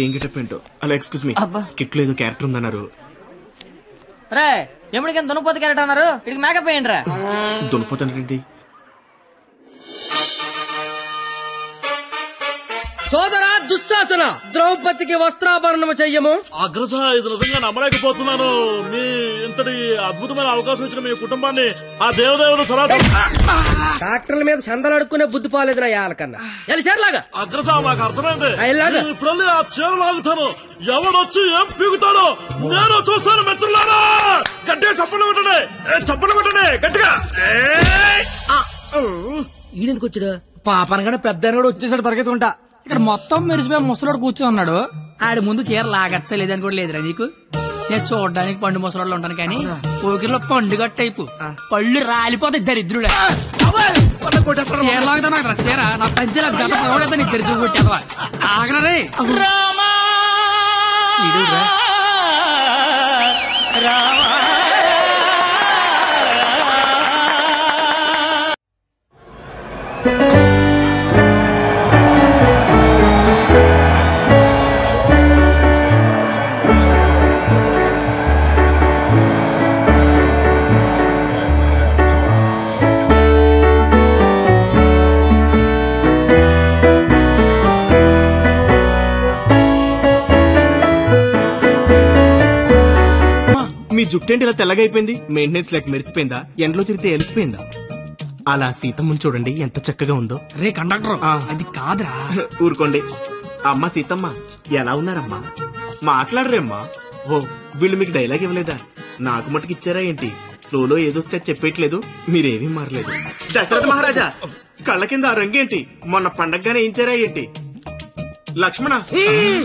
ఏం గెటప్ ఏంటో. అలా ఎక్స్క్యూజ్ మీ, స్కిట్ లో ఏదో క్యారెక్టర్ ఉందన్నారు. రే ఎప్పటికైనా దున్నపోతు క్యారెక్టర్ అన్నారు, ఇక్కడికి మేకప్ వేయండి రా. దున్నపోతానండి. సోదరా దుశ్శాసన, ద్రౌపదికి వస్త్రాభరణము చెయ్యము. అగ్రస, ఇది నిజంగా నమ్మలేకపోతున్నాను. మీ ఇంతటి అద్భుతమైన అవకాశం ఇచ్చిన మీ కుటుంబాన్ని ఆ దేవదేవుడు డాక్టర్ల మీద చందలు అడుక్కునే బుద్ధి పోలేదు నా యాలకన్నా. లాగా అగ్రస, మాకు అర్థమైంది. ఇప్పుడు ఆ చీర లాగుతాను, ఎవడొచ్చి ఏం పీగుతాడో నేను చూస్తాను. మిత్రులారా, గట్టిగా చప్పట్లు కొట్టండి, చప్పట్లు కొట్టండి గట్టిగా. ఈడెందుకు వచ్చాడు? పాపనగానే పెద్ద కూడా వచ్చేసాడు పరిగెత్తుకుంటా. ఇక్కడ మొత్తం మెరిసిపోయి ముసలోడు కూర్చొని ఉన్నాడు. ఆడి ముందు చీర లాగచ్చ లేదని కూడా లేదురా నీకు. నేను చూడడానికి పండు ముసలోళ్ళు ఉంటాను కానీ పోకిరిలో పండుగ టైపు పళ్ళు రాలిపోతాయి దరిద్రుడే. చీర లాగుతా నాకు చీర నా పంచి నాకు గత పడతా నీకు దరిద్రుడు కొట్టేవా ఆగరే. మీ జుట్టేంటి ఇలా తెల్లగైపోయింది? మెయింటెనెన్స్ లేక మెరిసిపోయిందా? ఎండలో తిరిగితే ఎలిసిపోయిందా? అలా సీతమ్మని చూడండి ఎంత చక్కగా ఉందో. రే కండక్టర్, అది కాదురా. ఊరుకోండి. అమ్మ సీతమ్మ, ఎలా ఉన్నారమ్మా? మాట్లాడరేమ్మా. ఓ, వీళ్ళు మీకు డైలాగ్ ఇవ్వలేదా? నాకు మటుకు ఇచ్చారా ఏంటి? ఫ్లోలో ఏదొస్తే చెప్పేయట్లేదు, మీరేమీ మారలేదు. దశరథ మహారాజా, కళ్ళ కింద ఆ రంగేంటి? మొన్న పండగగానే ఏంచారా ఏంటి? లక్ష్మణ,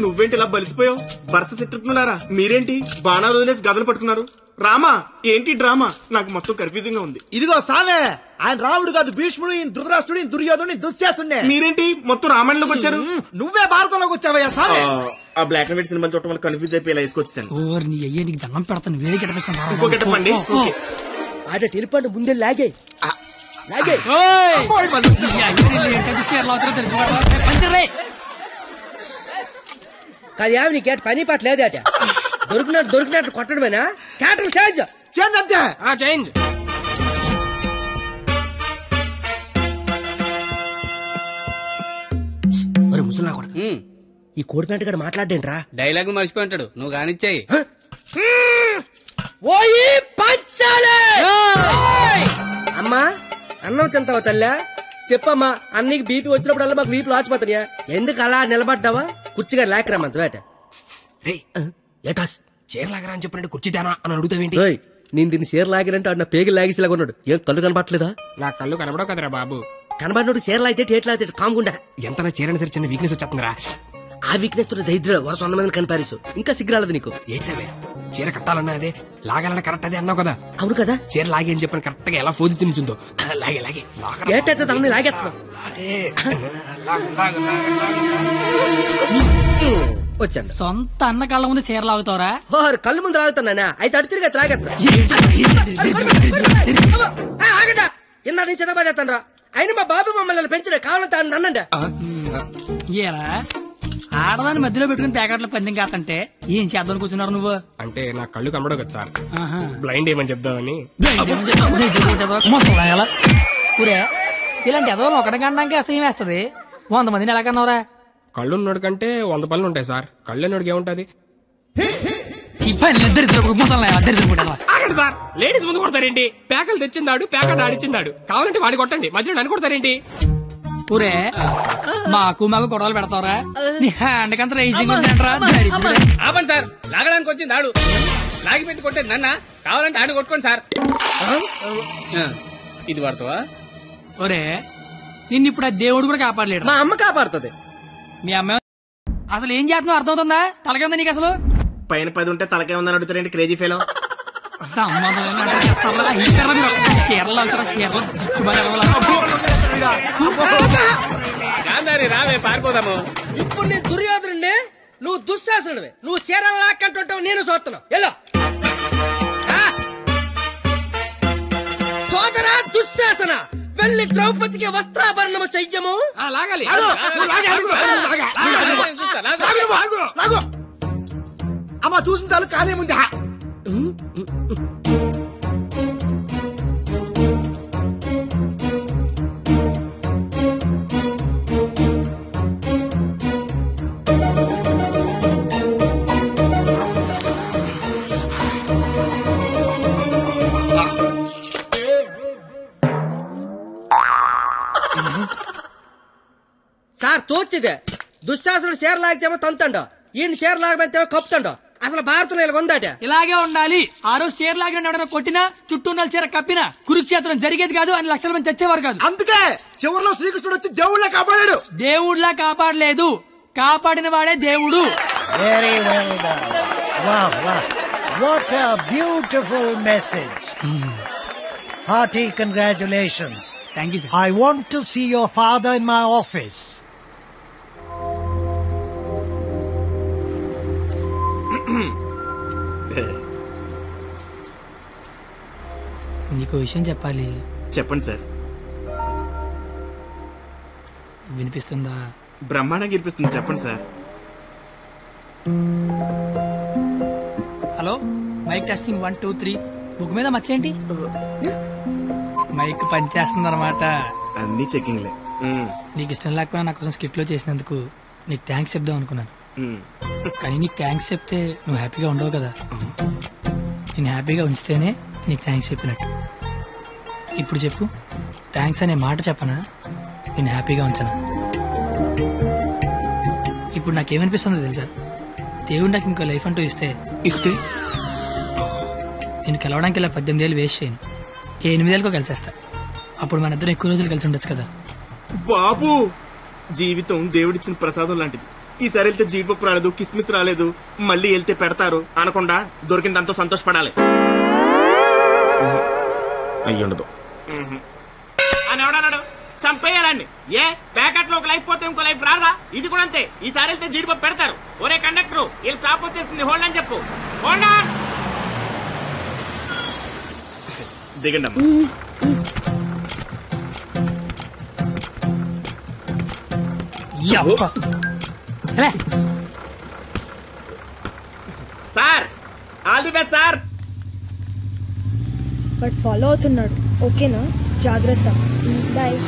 నువ్వేంటి ఇలా బలిసిపోయావు? భరత శత్రుఘ్నులారా, మీరేంటి బాణాలు వదిలేసి గదలు పట్టుకున్నారు? రామా, ఏంటి డ్రామా? నాకు మొత్తం కన్ఫ్యూజింగ్ గా ఉంది. ఇదిగో సామే, ఆయన రాముడు కాదు, భీష్ముడు, ఈయన ధృతరాష్ట్రుడు, ఈయన దుర్యోధనుడు, దుశ్శాసనుడే. మీరేంటి మొత్తం రామాయణంలోకి వచ్చారు? నువ్వే భారతంలోకి వచ్చావయ్యా సామే. ఆ బ్లాక్ అండ్ వైట్ సినిమా చూడటం వల్ల కన్ఫ్యూజ్ అయిపోయి ఇలా వేసుకొచ్చాను. నీ అయ్యే నీకు దండం పెడతాను, వేరే గిట్టపేసుకుంటా. ఇంకో గెటప్పండి. ఆడ టెలిపండి ముందే లాగే లాగే. కాదు యావి, నీ కేట పని పాట లేదే అట. దొరికినట్టు కొట్టడమేనా? క్యాటల్ చేంజ్ చేంజ్ అంతే. చేంజ్. మరి ముసలా కొడుకు, ఈ కోడిపెంట గడ మాట్లాడేంట్రా? డైలాగ్ మర్చిపోయి ఉంటాడు, నువ్వు కానిచ్చాయి. అమ్మా, అన్నం తింటావా తల్లా? చెప్పమ్మా, అన్నీకి బీపీ వచ్చినప్పుడల్లా మాకు వీపులు ఆచిపోతాయా? ఎందుకు అలా నిలబడ్డావా? కుర్చీగా లేకరామంత వేట. ఏటాస్ చీర లాగరా అని చెప్పినట్టు కుర్చీ తేనా అని అడుగుతావేంటి? నేను దీన్ని చీర లాగినంటే అన్న పేగి లాగేసేలాగా ఉన్నాడు. ఏం కళ్ళు కనపట్లేదా? నా కళ్ళు కనబడవు కదరా బాబు. కనబడినోడు చీర లాగితే టేట్ లాగితే కాముకుండా. ఎంత చీరని సరే చిన్న వీక్నెస్ వచ్చేస్తుందిరా. ఆ వీక్నెస్ తో దరిద్ర వరుస 100 మందిని కనిపారేసు. ఇంకా సిగ్గురాలదు నీకు. ఏంటి సరే, చీర కట్టాలన్నా అదే, లాగాలన్నా కరెక్ట్ అదే అన్నావు కదా. అవును కదా. చీర లాగే అని చెప్పిన కరెక్ట్ గా ఎలా ఫోజు తినిచుందో లాగే లాగే ఏటైతే దాన్ని లాగేస్తున్నావు. వచ్చాను. సొంత అన్న కళ్ళ ముందు చీర లాగుతావరా? కళ్ళు ముందు లాగుతున్నానా? అయితే అటు తిరిగి లాగేస్తున్నా. ఇందా నేను చిన్నబాదేస్తాను రా. అయినా మా బాబు మమ్మల్ని పెంచడే, కావాలంటే అన్నండి. ఏరా ఆడదాన్ని మధ్యలో పెట్టుకుని ప్యాకెట్లో పందెం కాదంటే ఏం చేద్దాం కూర్చున్నారు నువ్వు? అంటే నా కళ్ళు కనబడవు కదా సార్, బ్లైండ్ ఏమని చెప్దామని. ఊరే ఇలాంటి ఎదో ఒకటి కనడానికి అసహ్యం వేస్తది. 100 మందిని ఎలా కన్నావురా? కళ్ళు ఉన్నోడు కంటే 100 పనులు ఉంటాయి సార్. కళ్ళు ఉన్నోడికి ఏముంటది? ఆగండి సార్, లేడీస్ ముందు కొడతారేంటి? ప్యాకలు తెచ్చిందాడు, ప్యాకెట్ ఆడిచ్చిందాడు. కావాలంటే వాడి కొట్టండి, మధ్యలో నన్ను కొడతారేంటి? ఊరే మాకు గొడవలు పెడతావరా? నీ హ్యాండ్ కంత రైజింగ్ ఆపండి సార్, లాగడానికి వచ్చింది ఆడు, లాగి పెట్టి కొట్టేది నన్న. కావాలంటే ఆడు కొట్టుకోండి సార్. ఇది వాడతావా? ఒరే నిన్ను ఇప్పుడు ఆ దేవుడు కూడా కాపాడలేడు. మా అమ్మ కాపాడుతుంది. మీ అమ్మ అసలు ఏం చేస్తున్నావు అర్థమవుతుందా? తలకే ఉందా నీకు? అసలు పైన 10 ఉంటే తలకే ఉందని అడుగుతారేంటి క్రేజీ ఫెలో? సంబంధం రావే పారిపోదాము. ఇప్పుడు నేను దుర్యోధనుడే, నువ్వు దుశ్శాసనుడివే. నువ్వు చీరలు లాక్కంటుంటావు, నేను చూస్తున్నావు. ఎలా సోదరా దుశ్శాసన, పెళ్లి ద్రౌపదికి వస్త్రాభరణము చెయ్యము. లాగాలి అమ్మ చూసిన చాలు కానీ ముందు సార్ తోచిదే దుశ్శాసనుడు షేర్ లాగితేమో తంతండో, ఈయన షేర్ లాగమంతేమో కప్పుతండో. అసలు భారతంలో ఇలా ఉందాట. ఇలాగే ఉండాలి. ఆ రోజు చీర లాగిన ఎవడన్నా కొట్టినా చుట్టూ ఉన్న చీర కప్పినా కురుక్షేత్రం జరిగేది కాదు, అని లక్షల మంది చచ్చేవారు కాదు. అందుకే చివరిలో శ్రీకృష్ణుడు వచ్చి దేవుళ్ళ కాపాడాడు. దేవుడిలా కాపాడలేదు, కాపాడిన వాడే దేవుడు. Very well done. Wow, wow. What a beautiful message. Hearty congratulations. Thank you sir. I want to see your father in my office. నీకు విషయం చెప్పాలి. చెప్పండి సార్. వినిపిస్తుందా? బ్రహ్మాండంగా వినిపిస్తుంది, చెప్పండి sir. Hello, mic testing 1 2 3. Book మీద మర్చేంటి? మైక్ పనిచేస్తుంది అనమాట. అన్ని చెకింగ్లే. నీకు ఇష్టం లేకపోయినా నా కోసం స్కిట్ లో చేసినందుకు నీకు థ్యాంక్స్ చెప్దాం అనుకున్నాను. కానీ నీకు థ్యాంక్స్ చెప్తే నువ్వు హ్యాపీగా ఉండవు కదా. నేను హ్యాపీగా ఉంచితేనే నీకు థ్యాంక్స్ చెప్పినట్టు. ఇప్పుడు చెప్పు, థ్యాంక్స్ అనే మాట చెప్పనా, నేను హ్యాపీగా ఉంచనా? ఇప్పుడు నాకేమనిపిస్తుందో తెలుసా? దేవుడు నాకు ఇంకో లైఫ్ అంటూ ఇస్తే నేను కలవడానికి ఇలా 18 ఏళ్ళు వేస్ట్ చేయను, 8 ఏళ్ళకో కలిసేస్తా. అప్పుడు మన ఇద్దరం ఎక్కువ రోజులు కలిసి ఉండొచ్చు కదా. బాబు, జీవితం దేవుడిచ్చిన ప్రసాదం లాంటిది. ఈసారి వెళ్తే జీడిపప్పు రాలేదు, కిస్మిస్ రాలేదు, మళ్ళీ వెళ్తే పెడతారు అనకుండా దొరికిందంతో సంతోషపడాలి. అయ్యుండదు అని ఎవడన్నాడు? చంపేయాలండి. ఏ ప్యాకెట్ లో ఒక లైఫ్ పోతే ఇంకో లైఫ్ రారా? ఇది కూడా అంతే. ఈసారి వెళ్తే జీడిపప్పు పెడతారు. ఒరే కండక్టర్, వీళ్ళు స్టాప్ వచ్చేస్తుంది, హోల్డ్ అని చెప్పు. Hold on. దిగండి అమ్మా. Sir, all the best sir. But follow అవుతున్నాడు. ఓకేనా? జాగ్రత్త. బాయ్.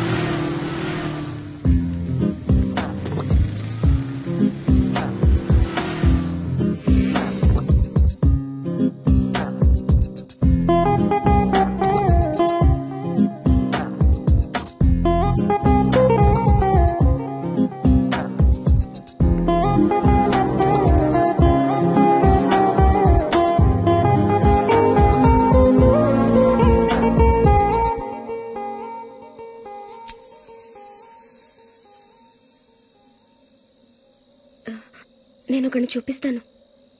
నేను ఒకరిని చూపిస్తాను,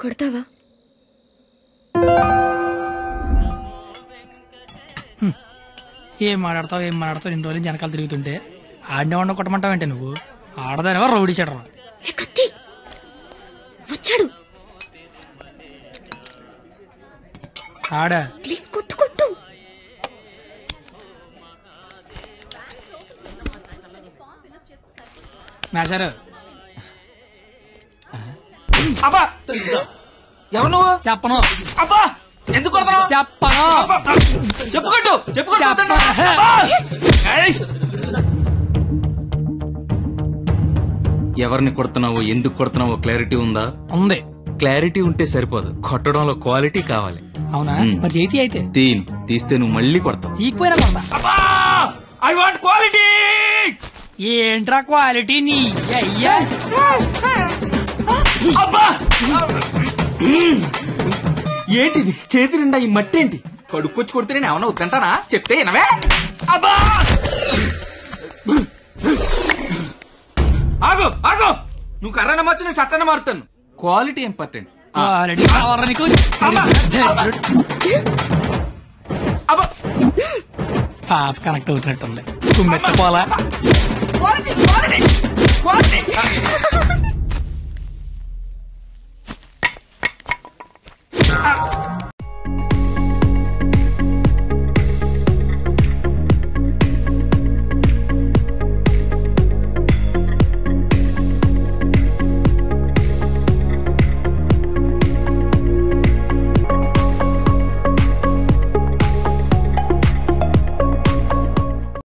కొడతావా? ఏం మాట్లాడతావు ఇన్ని రోజులు వెనకాల తిరుగుతుంటే ఆడినే వండ కొట్టమంటావంటే నువ్వు ఆడదానివా రౌడీ చెడరా? వచ్చాడు. ఆడా ప్లీజ్ కొట్టు కొట్టు. మేషారు. అబ్బా, ఎవరు నువ్వు? చెప్పను. అబ్బా, ఎందుకు కొడతావు? చెప్పను. చెప్పుకోట్టు. ఎవరిని కొడుతున్నావో, ఎందుకు కొడుతున్నావో క్లారిటీ ఉందా? ఉంది. క్లారిటీ ఉంటే సరిపోదు, కొట్టడంలో క్వాలిటీ కావాలి. అవునా? మరి చేతి అయితే తీస్తే నువ్వు మళ్ళీ కొడతావు. తీకపోయినా కొడతా. I want quality. ఏంట్రా క్వాలిటీ నీ అయ్యా? అబ్బా, ఏంటిది చేతి నిండా ఈ మట్టి ఏంటి? కడుక్కొచ్చి కొడితే నేను ఏమన్నా వద్దంటానా? చెప్తే వినవే? అబ్బా, ఆగు ఆగు, నువ్వు కర్రన మార్చు, నేను సత్తన మారుతాను. Quality important. క్వాలిటీ కావాలా నీకు? పాప కనెక్ట్ అవుతున్నట్టుంది. కుమ్మెత్త పోలా. క్వాలిటీ